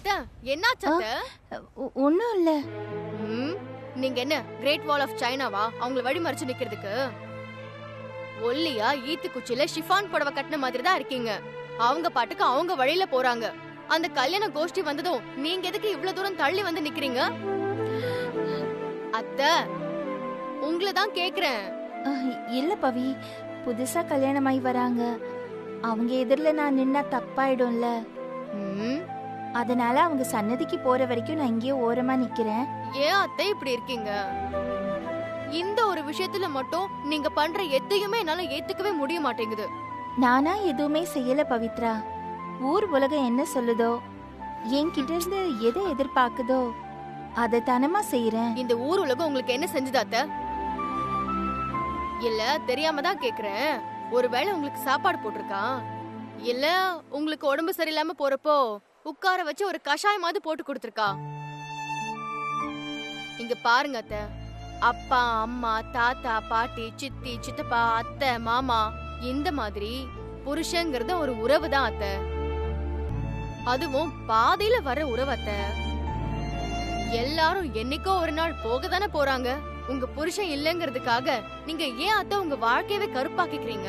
அத்தை என்னாச்சு அத்தை? ஒண்ணும் இல்ல. நீங்க என்ன கிரேட் வால் ஆஃப் சைனாவா அவங்கள வழி மறிச்சு நிக்கிறதுக்கு? ஒல்லியா ஈத்து குச்சில ஷிஃபான் புடவை கட்டின மாதிரி தான் இருக்கீங்க. அவங்க பாட்டுக்கு அவங்க வழியில போறாங்க. அந்த கல்யாண கோஷ்டி வந்ததும் நீங்க எதுக்கு இவ்வளவு தூரம் தள்ளி வந்து நிக்கிறீங்க? அத்தை உங்களை தான் கேக்குறேன். இல்ல பவி, புதுசா கல்யாணமாயி வராங்க. அவங்க எதிரில நான் நின்னா தப்பாயிடும்ல. அதனால அவங்க சன்னதிக்கு போற வரைக்கும் நான் இங்கேயே ஓரமா நிக்கிறேன். ஏன் அத்தை இப்படி இருக்கீங்க? இந்த ஒரு விஷயத்துல மட்டும் நீங்க பண்ற எதையுமே என்னால ஏத்துக்கவே முடிய மாட்டேங்குது. நானா எதுவுமே செய்யல பவித்ரா. ஊர் உலகம் என்ன சொல்லுதோ, என்கிட்ட இருந்து எதை எதிர்பார்க்குதோ அதை தானமா செய்யறேன். இந்த ஊர் உலகம் உங்களுக்கு என்ன செஞ்சது அத்தை? இல்ல தெரியாம தான் கேக்குறேன். ஒருவேளை உங்களுக்கு சாப்பாடு போட்டிருக்கா? இல்ல உங்களுக்கு உடம்பு சரியில்லாம போறப்போ உட்கார வச்சு ஒரு கஷாயமாவது போட்டு கொடுத்திருக்கா? இங்க பாருங்க அத்தை, அப்பா அம்மா தாத்தா பாட்டி சித்தி சித்தப்பா அத்தை மாமா இந்த மாதிரி புருஷங்கிறது ஒரு உறவு தான் அத்தை. அதுவும் பாதையில வர உறவு அத்தை. எல்லாரும் என்னைக்கோ ஒரு நாள் போக தானே போறாங்க. உங்க புருஷன் இல்லங்கிறதுக்காக நீங்க ஏன் அத்தை உங்க வாழ்க்கையவே கருப்பாக்கிக்கிறீங்க?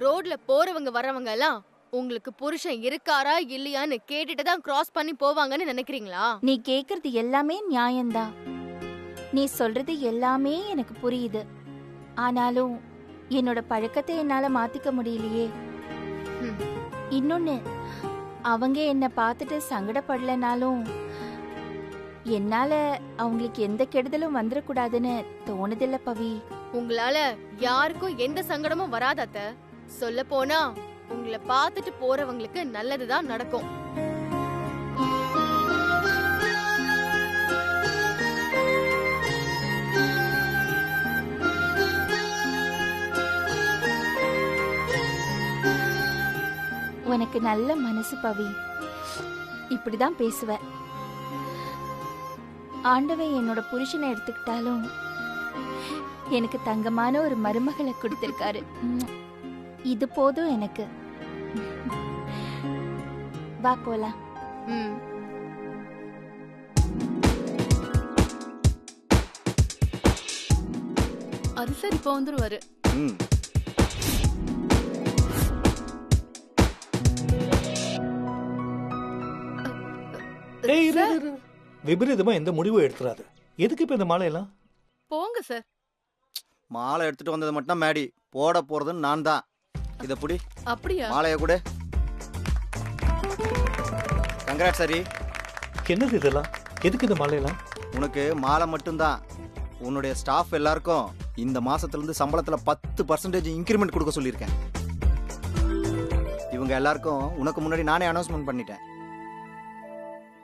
ரோட்ல போறவங்க வர்றவங்க எல்லாம் உங்களுக்கு புருஷன் இருக்காரா இல்லையான்னு கேட்டுட்டு தான் கிராஸ் பண்ணி போவாங்கன்னு நினைக்கிறீங்களா? நீ கேக்குறது எல்லாமே நியாயம்தான். நீ சொல்றது எல்லாமே எனக்கு புரியுது. ஆனாலும் என்னோட பழக்கத்தை என்னால மாத்திக்க முடியலையே. இன்னொன்னு, அவங்க என்ன பார்த்துட்டு சங்கடப்படலனாலும் என்னால அவங்களுக்கு எந்த கெடுதலும் வந்துடக்கூடாதுன்னு தோணுதில்ல பவி. உங்களால யாருக்கும் எந்த சங்கடமும் வராதத்த. சொல்ல போனா உங்களை பார்த்துட்டு போறவங்களுக்கு நல்லதுதான் நடக்கும். உனக்கு நல்ல மனசு பவி. இப்படிதான் பேசுவ. ஆண்டவன் என்னோட புருஷனை எடுத்துக்கிட்டாலும் எனக்கு தங்கமான ஒரு மருமகளை கொடுத்திருக்காரு. இது போதும் எனக்கு. வா போலாம். அது சரி, இப்ப வந்துருவாரு. விபரீதமா எந்த முடிவும் எடுத்துறாது. எதுக்கு இப்ப இந்த மாலையெல்லாம்? போங்க சார். மாலை எடுத்துட்டு வந்தது மட்டும் மேடி போட போறதுன்னு நான் தான். இத புடி. அப்படியா? மாலைய கூட. கங்க்ராட் சரி. என்னது இதெல்லாம்? எதுக்கு இந்த மாலையெல்லாம்? உனக்கு மாலை மட்டும்தான். உன்னுடைய ஸ்டாஃப் எல்லாருக்கும் இந்த மாசத்துல இருந்து சம்பளத்துல 10% இன்கிரிமெண்ட் கொடுக்க சொல்லியிருக்கேன். இவங்க எல்லாருக்கும் உனக்கு முன்னாடி நானே அனௌன்ஸ்மெண்ட் பண்ணிட்டேன்.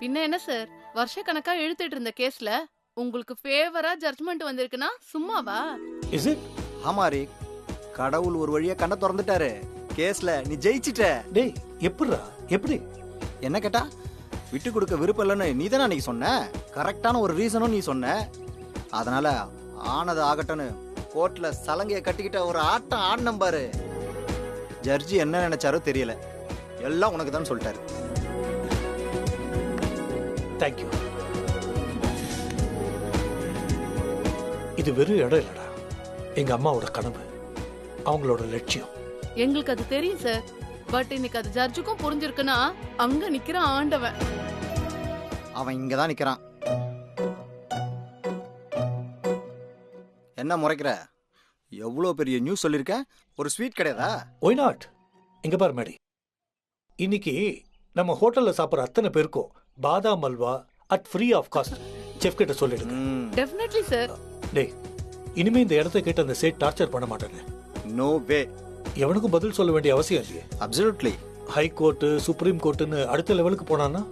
பின்ன என்ன சார், வருஷ கணக்கா இழுத்துட்டு இருந்த கேஸ்ல உங்களுக்கு ஃபேவரா ஜட்ஜ்மெண்ட் வந்திருக்குன்னா சும்மாவா? Is it? ஆமா ரீ, கடவுள் ஒரு வழியா கண்ணை திறந்துட்டாரு. கேஸ்ல நீ ஜெயிச்சிட்ட. டேய் எப்படிடா? எப்படி? என்ன கேட்டா விட்டு கொடுக்க விருப்பம் இல்லைன்னு நீ தானே அன்னைக்கு சொன்ன. கரெக்டான ஒரு ரீசனும் நீ சொன்ன. அதனால ஆனது ஆகட்டும்னு கோர்ட்ல சலங்கைய கட்டிக்கிட்ட ஒரு ஆட்டம் ஆடினம் பாரு. ஜட்ஜி என்ன நினைச்சாரோ தெரியல, எல்லாம் உனக்கு தான் சொல்லிட்டாரு. தேங்க்யூ. இது வெறும் இடம் இல்லடா, எங்க அம்மாவோட கனவு, அவங்களோட லட்சியம். எங்களுக்கு அது தெரியும் சார். பட் இன்னைக்கு அது ஜட்ஜுக்கும் புரிஞ்சிருக்குன்னா அங்க நிக்கிற ஆண்டவன். அவன் இங்கதான் நிக்கிறான். என்ன முறைக்கிற? எவ்வளவு பெரிய நியூஸ் சொல்லிருக்க, ஒரு ஸ்வீட் கிடையாதா? Why not? இங்க பாரு மேடி, இன்னைக்கு நம்ம ஹோட்டல்ல சாப்பிட்ற அத்தனை பேருக்கும் badam halwa at free of cost chef கிட்ட சொல்லிடுங்க. Definitely sir. டேய், இனிமே இந்த இடத்தை கேட்டு அந்த சேட் டார்ச்சர் பண்ண மாட்டேன்னு. No way. எவனுக்கும் பதில் சொல்ல வேண்டிய அவசியம் இல்லையே. அப்சல்யூட்லி. ஹை கோர்ட்டு சுப்ரீம் கோர்ட்டுன்னு அடுத்த லெவலுக்கு போனான்னா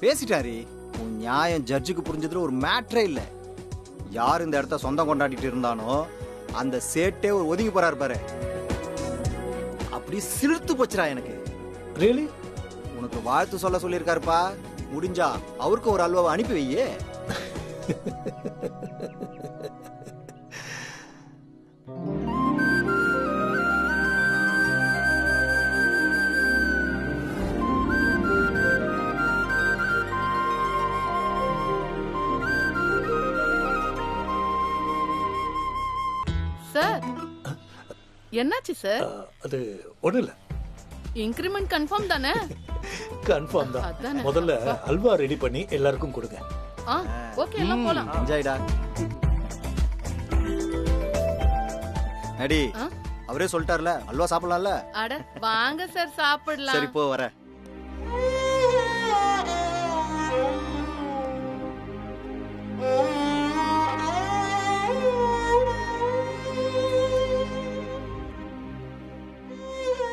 பேசிட்டாரி. உன் நியாயம் ஜட்ஜுக்கு புரிஞ்சதுல ஒரு மேட்ரே இல்ல. யார் இந்த இடத்த சொந்தம் கொண்டாடிட்டு இருந்தானோ அந்த சேட்டே ஒரு ஒதுங்கி போறாரு பாரு. அப்படி சிரித்து போச்சுடா எனக்கு. ரியலி? உனக்கு வாழ்த்து சொல்ல சொல்லியிருக்காருப்பா. முடிஞ்சா அவருக்கு ஒரு அல்வாவை அனுப்பி வையே. என்னாச்சு சார்? அது ஒண்ணும் இல்ல. இன்கிரிமெண்ட் கன்ஃபார்ம் தானே? கன்ஃபார்ம் தான். அதானே. முதல்ல அல்வா ரெடி பண்ணி எல்லாருக்கும் கொடுங்க. ஓகே எல்லாம் போலாம். என்ஜாய்டா. அடி அவரே சொல்லிட்டார்ல, அல்வா சாப்பிடலாம்ல. அட வாங்க சார் சாப்பிடலாம். சரி போ வர.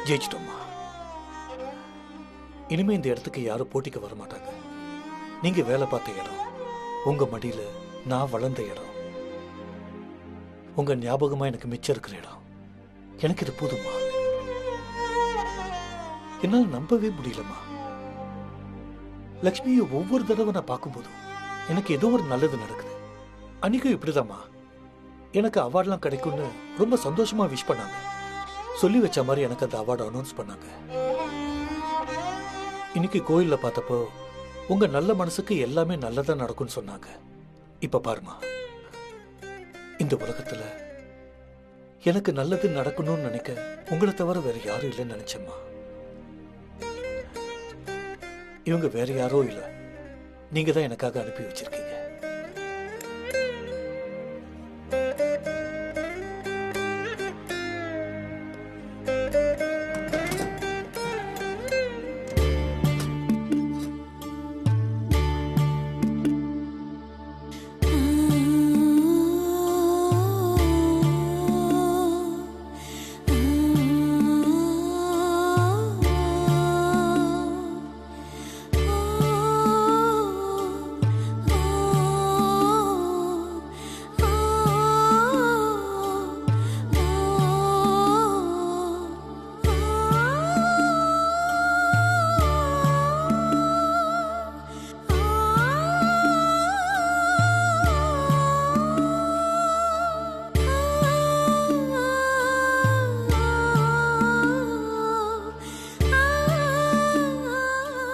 ஜெயிச்சிட்டோம்மா. இனிமே இந்த இடத்துக்கு யாரும் போட்டிக்கு வர மாட்டாங்க. நீங்க வேலை பார்த்த இடம், உங்க மடியில நான் வளர்ந்த இடம், உங்க ஞாபகமா எனக்கு மிச்சம் இருக்கிற இடம், எனக்கு இது போதுமா. என்னால நம்பவே முடியலம்மா. லக்ஷ்மியை ஒவ்வொரு தடவை நான் பார்க்கும்போதும் எனக்கு ஏதோ ஒரு நல்லது நடக்குது. அன்னைக்கும் இப்படிதாம்மா. எனக்கு அவார்ட்லாம் கிடைக்கும்னு ரொம்ப சந்தோஷமா விஷ் பண்ணாங்க. சொல்லி வச்ச மாதிரி எனக்கு அந்த அவார்டு அனௌன்ஸ் பண்ணாங்க. இன்னைக்கு கோயில்ல பார்த்தப்போ உங்க நல்ல மனசுக்கு எல்லாமே நல்லதா நடக்கும்னு சொன்னாங்க. இப்ப பாருமா, இந்த உலகத்துல எனக்கு நல்லது நடக்கணும்னு நினைக்க உங்களை தவிர வேற யாரும் இல்லைன்னு நினைச்சேம்மா. இவங்க வேற யாரோ இல்ல, நீங்க தான் எனக்காக அனுப்பி வச்சிருக்கீங்க.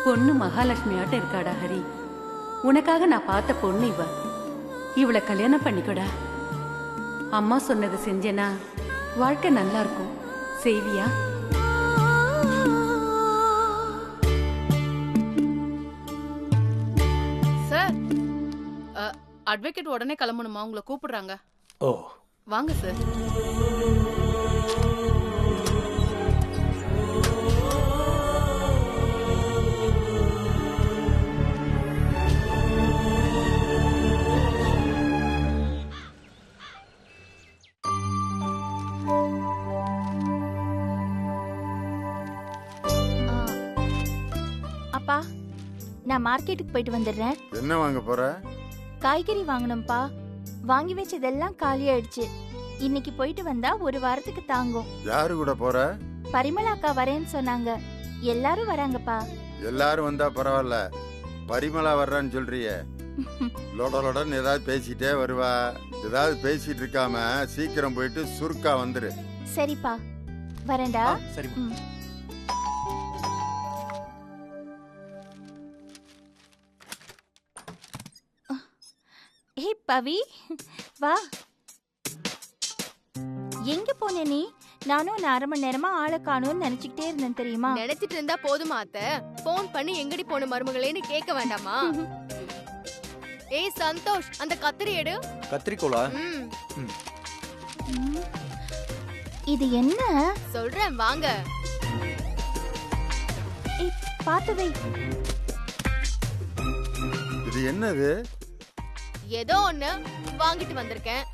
பொண்ணு மகாலட்சுமி ஆட்டம் இருக்காடா ஹரி. உனக்காக நான் பார்த்த பொண்ணு இவ. இவளை கல்யாணம் பண்ணிக்கோடா. அம்மா சொன்னதை செஞ்சேனா வாழ்க்கை நல்லா இருக்கும். செய்வியா? சார், அட்வொகேட் உடனே கிளம்பணுமா? உங்களை கூப்பிடுறாங்க. ஓ, வாங்க சார். அப்பா, நான் மார்க்கெட்டுக்கு போயிட்டு வந்துடுறேன். என்ன வாங்க போற? காய்கறி வாங்கணும்ப்பா. வாங்கி வச்சதெல்லாம் காலியாயிடுச்சு. இன்னைக்கு போயிட்டு வந்தா ஒரு வாரத்துக்கு தாங்கும். யாரு கூட போற? பரிமளா அக்கா வரேன்னு சொன்னாங்க. எல்லாரும் வராங்கப்பா. எல்லாரும் வந்தா பரவாயில்ல, பரிமளா வர்றான்னு சொல்றியே. லொட லொடன்னு ஏதாவது பேசிட்டே வருவா. ஏதாவது பேசிட்டு இருக்காம சீக்கிரம் போயிட்டு சுருக்கா வந்துரு. சரிப்பா, வரேன்டா. சரி. ம். ஏய் பவி, வா. எங்க போன நீ? நானும் ஒரு அரை மணி நேரமா ஆளை காணோம்னு நினைச்சுக்கிட்டே இருந்தேன் தெரியுமா? நினைச்சிட்டு இருந்தா போதுமா அத்தை? போன் பண்ணி எங்கடி போன மருமகளேன்னு கேட்க வேண்டாமா? ஏய் சந்தோஷ், அந்த கத்திரி எடு. கத்திரிக்கோளா? ம், ம். இது என்ன? சொல்றேன் வாங்க. ஏய், பார்த்து வை. இது என்னது? ஏதோ ஒண்ணு வாங்கிட்டு வந்திருக்கேன்.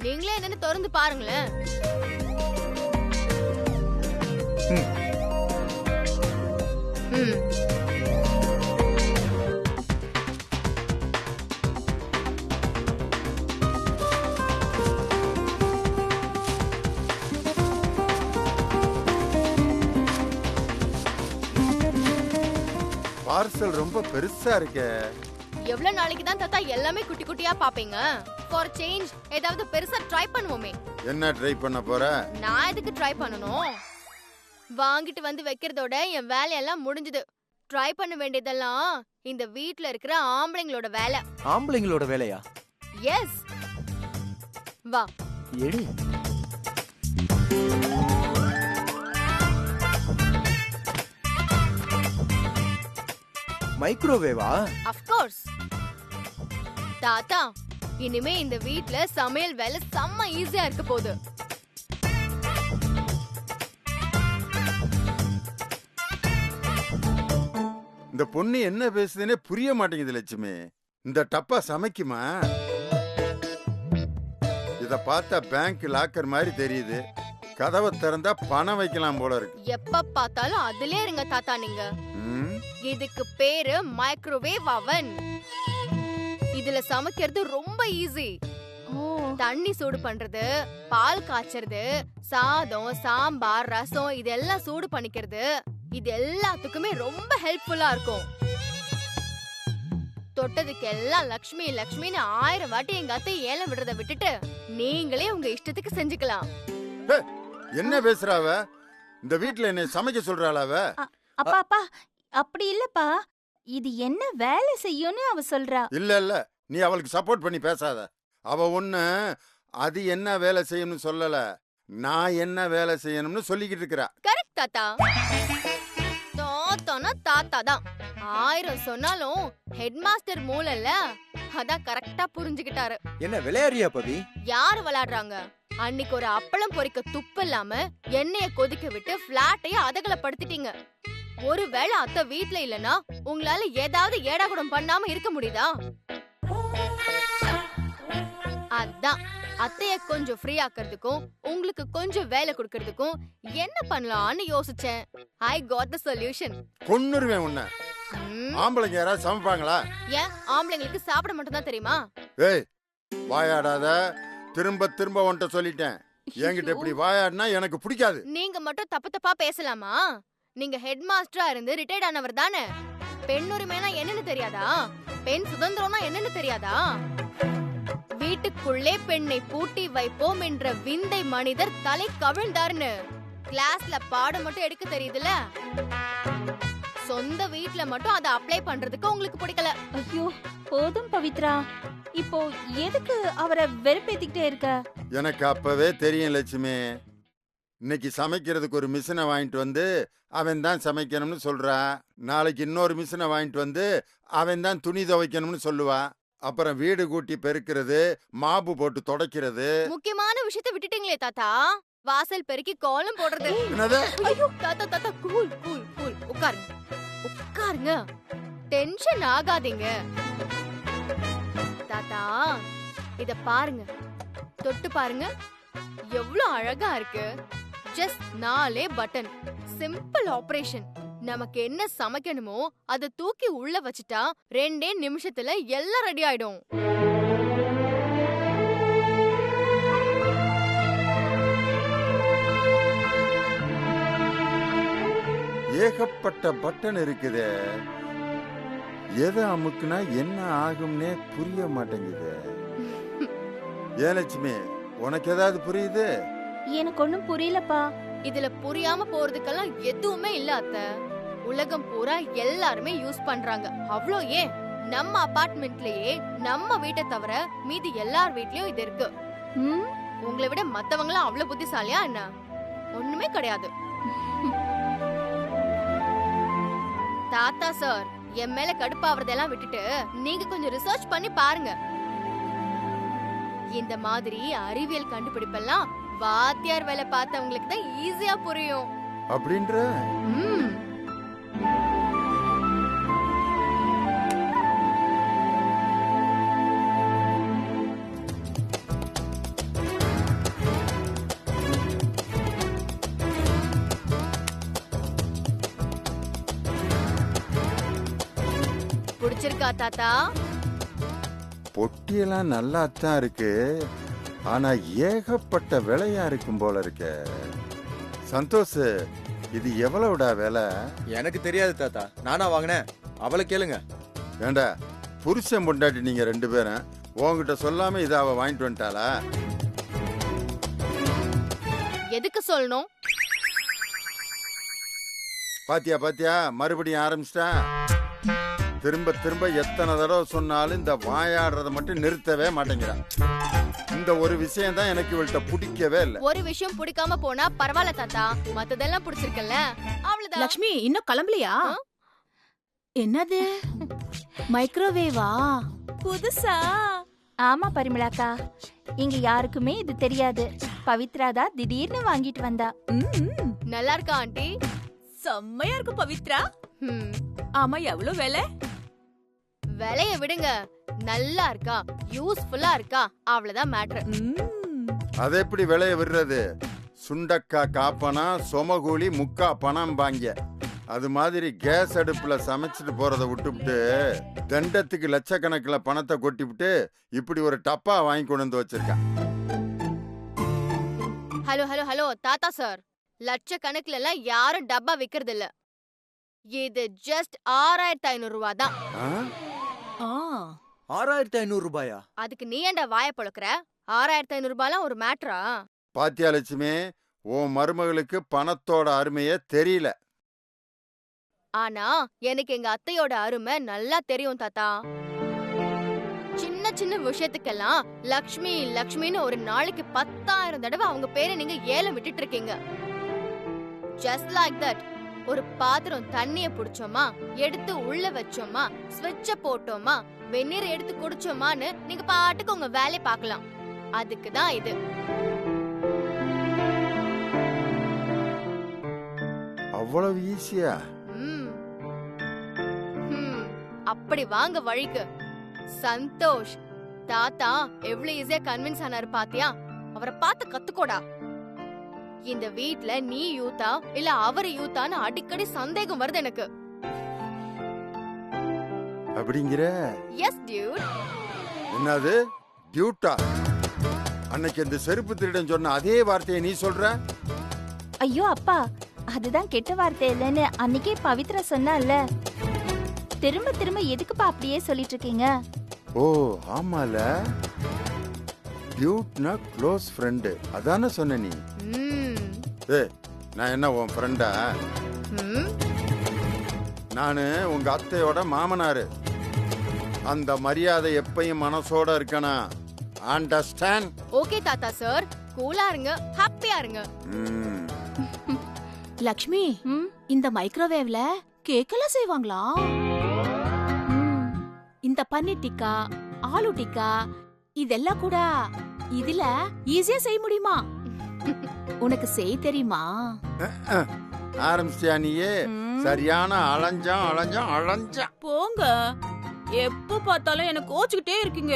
நீங்களே என்னன்னு திறந்து பாருங்களேன். ம். பார்சல் ரொம்ப பெருசா இருக்கே. எவ்வளவு நாளைக்கு தான் தாத்தா எல்லாமே குட்டி குட்டியா பாப்பீங்க? ஃபார் சேஞ்ச் ஏதாவது பெருசா ட்ரை பண்ணுவோமே. என்ன ட்ரை பண்ண போற? நான் எதுக்கு ட்ரை பண்ணணும்? வாங்கிட்டு வந்து வைக்கிறதோட என் வேலையெல்லாம் முடிஞ்சது. ட்ரை பண்ண வேண்டியதெல்லாம் இந்த வீட்ல இருக்கிற ஆம்பளைங்களோட வேலை. ஆம்பளைங்களோட வேலையா? எஸ், வா. எடு. மைக்ரோவேவா? Of course. தாத்தா, இனிமே இந்த வீட்ல சமையல் வேலை செம்ம ஈஸியா இருக்க போகுது. இந்த பொண்ணு என்ன பேசுதுன்னே புரிய மாட்டேங்குது லட்சுமி. இந்த டப்பா சமைக்குமா? இத பார்த்தா பேங்க் லாக்கர் மாதிரி தெரியுது. கதவை திறந்தா பணம் வைக்கலாம் போல இருக்கு. எப்ப பார்த்தாலும் அதுலயே இருங்க தாத்தா நீங்க. இதுக்கு பேரு மைக்ரோவேவ் அவன். இதுல சமைக்கிறது ரொம்ப ஈஸி. தண்ணி சூடு பண்றது, பால் காய்ச்சறது, சாதம், சாம்பார், ரசம் இதெல்லாம் சூடு பண்ணிக்கிறது, இது எல்லாத்துக்குமே ரொம்ப ஹெல்ப்ஃபுல்லா இருக்கும். தொட்டதுக்கு எல்லாம் லக்ஷ்மி லக்ஷ்மின்னு 1000 வாட்டி எங்க அத்தை ஏலம் விடுறத விட்டுட்டு நீங்களே உங்க இஷ்டத்துக்கு செஞ்சுக்கலாம். என்ன பேசுறாவ? இந்த வீட்ல என்ன சமைக்க சொல்றாளாவ? அப்பா அப்பா, அப்படி இல்லப்பா, இது என்ன வேலை செய்யும்னு அவ சொல்றா. இல்ல நீ அவளுக்கு சப்போர்ட் பண்ணி பேசாத. அவ ஒண்ணு அது என்ன வேலை செய்யணும்னு சொல்லல, நான் என்ன வேலை செய்யணும்னு சொல்லிக்கிட்டு இருக்கிறா. கரெக்ட் தாத்தா. தாத்தானா தாத்தா தான். 1000 சொன்னாலும் ஹெட் மாஸ்டர் மூலல்ல, அதான் கரெக்டா புரிஞ்சுக்கிட்டாரு. என்ன விளையாடுறியா பவி? யாரு விளையாடுறாங்க? அன்னைக்கு ஒரு அப்பளம் பொரிக்க துப்பு இல்லாம எண்ணெய கொதிக்க விட்டு பிளாட்டையே அதகலப்படுத்திட்டீங்க. ஒருவேளை அத்தை வீட்ல இல்லனா உங்களால ஏதாவது ஏடாகுடம் பண்ணாம இருக்க முடியுதா? அதான் அத்தைய கொஞ்சம் ஃப்ரீ ஆக்கிறதுக்கும் உங்களுக்கு கொஞ்சம் வேலை கொடுக்கறதுக்கும் என்ன பண்ணலாம்னு யோசிச்சேன். I got the solution. கொன்னுருவேன் உன்னை. ஆம்பளைங்க யாராவது சமைப்பாங்களா? ஏன் ஆம்பளைங்களுக்கு சாப்பிட மட்டும் தான் தெரியுமா? ஏய் வாயாடாத. திரும்ப திரும்ப உன்கிட்ட சொல்லிட்டேன். என்கிட்ட இப்படி வாயாடினா எனக்கு பிடிக்காது. நீங்க மட்டும் தப்பு தப்பா பேசலாமா? நீங்க ஹெட் மாஸ்டரா இருந்து ரிட்டையர்ட் ஆனவர் தானே. பெண் உரிமைனா என்னன்னு தெரியாதா? பெண் சுதந்திரம்னா என்னன்னு தெரியாதா? வீட்டுக்குள்ளே பெண்ணை பூட்டி வைப்போம் என்ற விந்தை மனிதர் தலை கவிழ்ந்தார்னு கிளாஸ்ல பாடம் மட்டும் எடுக்க தெரியுதுல, சொந்த வீட்ல மட்டும் அதை அப்ளை பண்றதுக்கு உங்களுக்கு பிடிக்கல. ஐயோ போதும் பவித்ரா, இப்போ எதுக்கு அவரை வெறுப்பேத்திக்கிட்டே இருக்க? எனக்கு அப்பவே தெரியும் லட்சுமி. இன்னைக்கு சமைக்கிறதுக்கு ஒரு மிஷினை வாங்கிட்டு வந்து அவன் தான் சமைக்கணும்னு சொல்றான். நாளைக்கு இன்னொரு மிஷினை வாங்கிட்டு வந்து அவன் தான் துணி துவைக்கணும்னு சொல்லுவான். அப்புறம் வீடு கூட்டி பெருக்கிறது, மாப்பு போட்டு துடைக்கிறது. முக்கியமான விஷயத்தை விட்டுட்டீங்களே தாத்தா. வாசல் பெருக்கி கோலம் போடுறது. ஐயோ தாத்தா தாத்தா, கூல் கூல் கூல், உட்காருங்க உட்காருங்க, டென்ஷன் ஆகாதீங்க. தாத்தா இத பாருங்க, தொட்டு பாருங்க, எவ்வளவு அழகா இருக்கு. Just 4 button, simple operation. நமக்கு என்ன சமைக்கணுமோ அதை தூக்கி உள்ள வச்சுட்டா 2 நிமிஷத்துல எல்லாம் ரெடி ஆயிடும். ஏகப்பட்ட பட்டன் இருக்குதே, எதை அமுக்குனா என்ன ஆகும்னே புரிய மாட்டேங்குது. ஏன் லட்சுமி, உனக்கு ஏதாவது புரியுது? எனக்கு ஒண்ணும் புரியலப்பா. இதுல புரியாம போறதுக்கெல்லாம் எதுவுமே இல்ல அத்தை. உலகம் பூரா எல்லாருமே யூஸ் பண்றாங்க. அவ்வளோ ஏன், நம்ம அபார்ட்மெண்ட்லயே நம்ம வீட்டை தவிர மீதி எல்லார் வீட்லயும் இது இருக்கு. உங்களை விட மத்தவங்களாம் அவ்வளவு புத்திசாலியா என்ன? ஒண்ணுமே கிடையாது. தாத்தா சார், என் மேல கடுப்பாவறதெல்லாம் விட்டுட்டு நீங்க கொஞ்சம் ரிசர்ச் பண்ணி பாருங்க. இந்த மாதிரி அறிவியல் கண்டுபிடிப்பெல்லாம் வாத்தியார் வேலை பார்த்தவங்களுக்கு தான் ஈஸியா புரியும். அப்படின்ற பிடிச்சிருக்கா தாத்தா? பொட்டியெல்லாம் நல்லா தான் இருக்கு, ஆனா ஏகப்பட்ட விலையா இருக்கும் போல இருக்கு. சந்தோஷ், இது எவ்வளவுடா விலை? எனக்கு தெரியாது தாத்தா, நானா வாங்கினேன், அவளை கேளுங்க. ஏண்டா புருஷன் பொண்டாட்டி நீங்க 2 பேரும் உங்ககிட்ட சொல்லாம இதை அவ வாங்கிட்டு வந்துட்டாளா? எதுக்கு சொல்லணும்? பாத்தியா பாத்தியா, மறுபடியும் ஆரம்பிச்சிட்டா. திரும்ப திரும்ப எத்தனை தடவை சொன்னாலும் இந்த வாயாடுறத மட்டும் நிறுத்தவே மாட்டேங்கிறான். இந்த ஒரு விஷயம் தான் எனக்கு இவள்கிட்ட பிடிக்கவே இல்லை. ஒரு விஷயம் பிடிக்காம போனா பரவாயில்ல தாத்தா, மத்ததெல்லாம் பிடிச்சிருக்கல, அவ்வளவுதான். லட்சுமி இன்னும் கிளம்பலையா? என்னது மைக்ரோவேவா புதுசா? ஆமா பரிமளாக்கா, இங்க யாருக்குமே இது தெரியாது. பவித்ரா தான் திடீர்னு வாங்கிட்டு வந்தா. நல்லா இருக்கா ஆண்டி? செம்மையா இருக்கு பவித்ரா. ம், ஆமா, எவ்வளவு விலை? விலைய விடுங்க, நல்லா இருக்கா, யூஸ்ஃபுல்லா இருக்கா, அவ்வளவுதான் மேட்ரு. அதை எப்படி விளைய விடுறது? சுண்டக்கா காப்பனா சொமகூலி முக்கா பணம் வாங்க. அது மாதிரி கேஸ் அடுப்புல சமைச்சிட்டு போறதை விட்டுவிட்டு தண்டத்துக்கு லட்சக்கணக்கில் பணத்தை கொட்டிவிட்டு இப்படி ஒரு டப்பா வாங்கி கொண்டு வந்து வச்சிருக்கேன். ஹலோ ஹலோ ஹலோ தாத்தா சார், லட்சக்கணக்குல எல்லாம் யாரும் டப்பா விக்கிறது இல்ல. இது ஜஸ்ட் 6500 ரூபாய் தான். ஆ, 6500 ரூபாயா? அதுக்கு நீ ஏன்டா வாய பொழக்கிற? 6500 ரூபாய்லாம் ஒரு மேட்ரா? பாத்தியா லட்சுமி, உன் மருமகளுக்கு பணத்தோட அருமையே தெரியல. ஆனா எனக்கு எங்க அத்தையோட அருமை நல்லா தெரியும் தாத்தா. சின்ன சின்ன விஷயத்துக்கெல்லாம் லக்ஷ்மி லக்ஷ்மின்னு ஒரு நாளைக்கு 10,000 தடவை அவங்க பேரை நீங்க ஏலம் விட்டுட்டு இருக்கீங்க. Just like that. ஒரு பாத்திரம் தண்ணிய புடிச்சோமா, எடுத்து உள்ள வச்சோமா, ஸ்விட்ச போட்டோமா, வெந்நீர் எடுத்து குடிச்சோமான்னு நீங்க பாட்டுக்கு உங்க வேலையை பார்க்கலாம். அதுக்குதான் இது. அவ்வளவு ஈஸியா? அப்படி வாங்க வழிக்கு. சந்தோஷ் தாத்தா எவ்வளவு ஈஸியா கன்வின்ஸ் ஆனாரு பாத்தியா? அவரை பார்த்து கத்துக்கோடா. இந்த வீட்ல நீ யூத்தா இல்ல அவரு யூத்தான்னு அடிக்கடி சந்தேகம் வருது எனக்கு. அப்படிங்கிற? Yes dude. என்னது டியூட்டா? அன்னைக்கு இந்த செருப்பு திருடன் சொன்ன அதே வார்த்தையை நீ சொல்ற? ஐயோ அப்பா, அதுதான் கெட்ட வார்த்தை இல்லைன்னு அன்னைக்கே பவித்ரா சொன்னால. திரும்ப திரும்ப எதுக்குப்பா அப்படியே சொல்லிட்டு இருக்கீங்க? ஓ ஆமால, டியூட்னா க்ளோஸ் ஃப்ரெண்டு அதானே சொன்ன நீ? ஏய், நான் என்ன உன் ஃப்ரெண்டா? நானு உங்க அத்தையோட மாமனாரு. அந்த மரியாதை எப்பயும் மனசோட இருக்கணும். அண்டர்ஸ்டாண்ட்? ஓகே தாத்தா சார், கூலா இருங்க, ஹாப்பியா இருங்க. லக்ஷ்மி, இந்த மைக்ரோவேவ்ல கேக் எல்லாம் செய்வாங்களா? இந்த பன்னீர் டிக்கா, ஆலு டிக்கா இதெல்லாம் கூட இதுல ஈஸியா செய்ய முடியுமா? உனக்கு செய்ய தெரியுமா? ஆரம்பிச்சியா நீயே? சரியான அலைஞ்சான். போங்க, எப்ப பார்த்தாலும் எனக்கு கோச்சுக்கிட்டே இருக்கீங்க.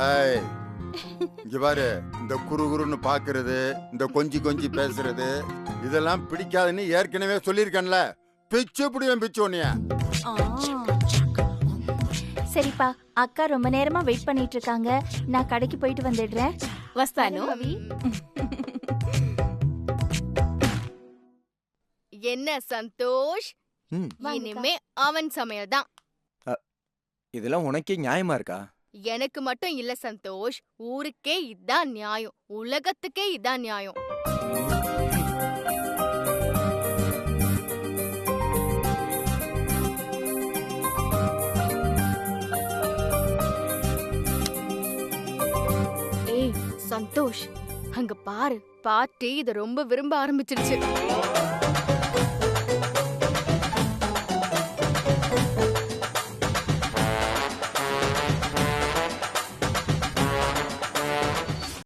ஏய், இங்க பாரு, இந்த குறுகுறுன்னு பாக்குறது, இந்த கொஞ்சி பேசுறது இதெல்லாம் பிடிக்காதுன்னு ஏற்கனவே சொல்லிருக்கேன்ல. பிச்சு பிடிவேன் பிச்சு உன்னைய. சரிப்பா, அக்கா ரொம்ப நேரமா வெயிட் பண்ணிட்டு இருக்காங்க. நான் கடைக்கு போயிட்டு வந்துடுறேன். வஸ்தானு. என்ன சந்தோஷ், ம், இனிமே அவன் சமையல் தான். இதெல்லாம் உனக்கே நியாயமா இருக்கா? எனக்கு மட்டும் இல்ல சந்தோஷ், ஊருக்கே இதான் நியாயம், உலகத்துக்கே இதான் நியாயம். ஏய் சந்தோஷ், அங்க பாரு, பாட்டி இத ரொம்ப விரும்ப ஆரம்பிச்சிருச்சு.